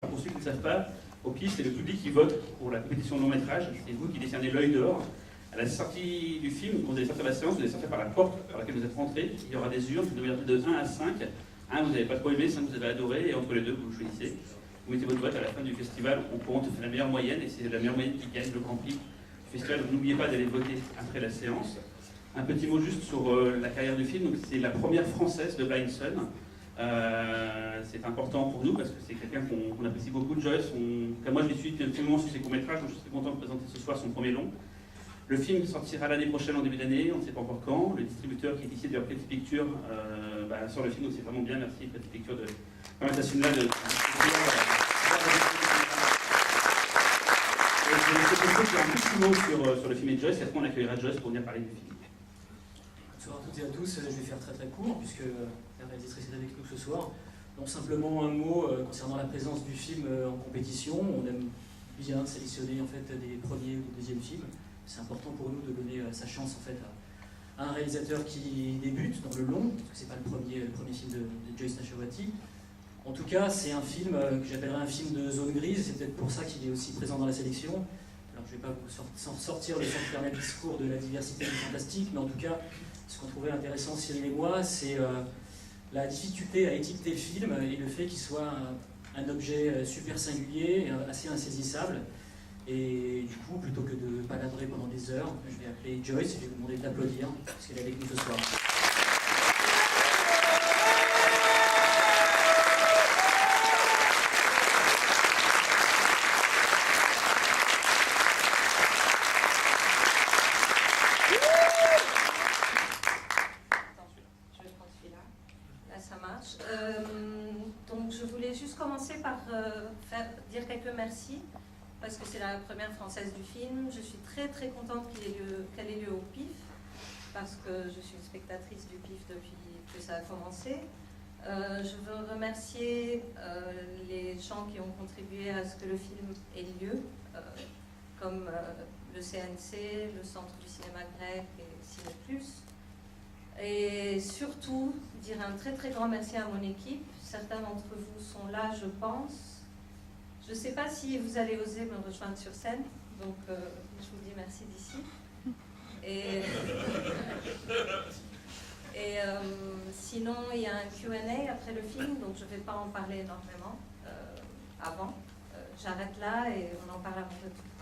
Pour ceux qui ne savent pas, au PIF, c'est le public qui vote pour la compétition de long métrage. C'est vous qui décernez l'œil d'or. À la sortie du film, quand vous allez sortir de la séance, vous allez sortir par la porte par laquelle vous êtes rentré. Il y aura des urnes, vous devez de 1 à 5. 1, vous n'avez pas trop aimé, 5, vous avez adoré, et entre les deux, vous choisissez. Vous mettez votre vote à la fin du festival, on compte la meilleure moyenne, et c'est la meilleure moyenne qui gagne le Grand Prix du festival. Donc n'oubliez pas d'aller voter après la séance. Un petit mot juste sur la carrière du film. C'est la première française de Blind Sun. C'est important pour nous parce que c'est quelqu'un qu'on apprécie beaucoup, Joyce. Moi, je l'ai suivi depuis un petit moment sur ses courts-métrages, donc je suis très content de présenter ce soir son premier long. Le film sortira l'année prochaine, en début d'année, on ne sait pas encore quand. Le distributeur qui est ici de Pretty Picture sort le film, donc c'est vraiment bien. Merci Pretty Picture de permettre à ce film-là de... Je vais faire un petit mot sur le film et Joyce, et après on accueillera Joyce pour venir parler du film. Bonsoir à toutes et à tous, je vais faire très très court puisque la réalisatrice est avec nous ce soir. Donc simplement un mot concernant la présence du film en compétition. On aime bien sélectionner en fait des premiers ou des deuxièmes films. C'est important pour nous de donner sa chance en fait à un réalisateur qui débute dans le long, parce que c'est pas le premier film de Joyce Nashawati. En tout cas, c'est un film que j'appellerais un film de zone grise, c'est peut-être pour ça qu'il est aussi présent dans la sélection. Alors je ne vais pas vous sortir le sempiternel discours de la diversité du fantastique, mais en tout cas, ce qu'on trouvait intéressant, Cyril et moi, c'est la difficulté à étiqueter le film et le fait qu'il soit un objet super singulier, assez insaisissable. Et du coup, plutôt que de palabrer pendant des heures, je vais appeler Joyce et je vais vous demander d'applaudir, parce qu'elle est avec nous ce soir. Donc je voulais juste commencer par dire quelques merci parce que c'est la première française du film. Je suis très très contente qu'elle ait lieu au PIF parce que je suis une spectatrice du PIF depuis que ça a commencé. Je veux remercier les gens qui ont contribué à ce que le film ait lieu, comme le CNC, le Centre du cinéma grec et Ciné Plus. Et surtout, dire un très très grand merci à mon équipe. Certains d'entre vous sont là, je pense. Je ne sais pas si vous allez oser me rejoindre sur scène, donc je vous dis merci d'ici. Et sinon, il y a un Q&A après le film, donc je ne vais pas en parler énormément avant. J'arrête là et on en parle après tout.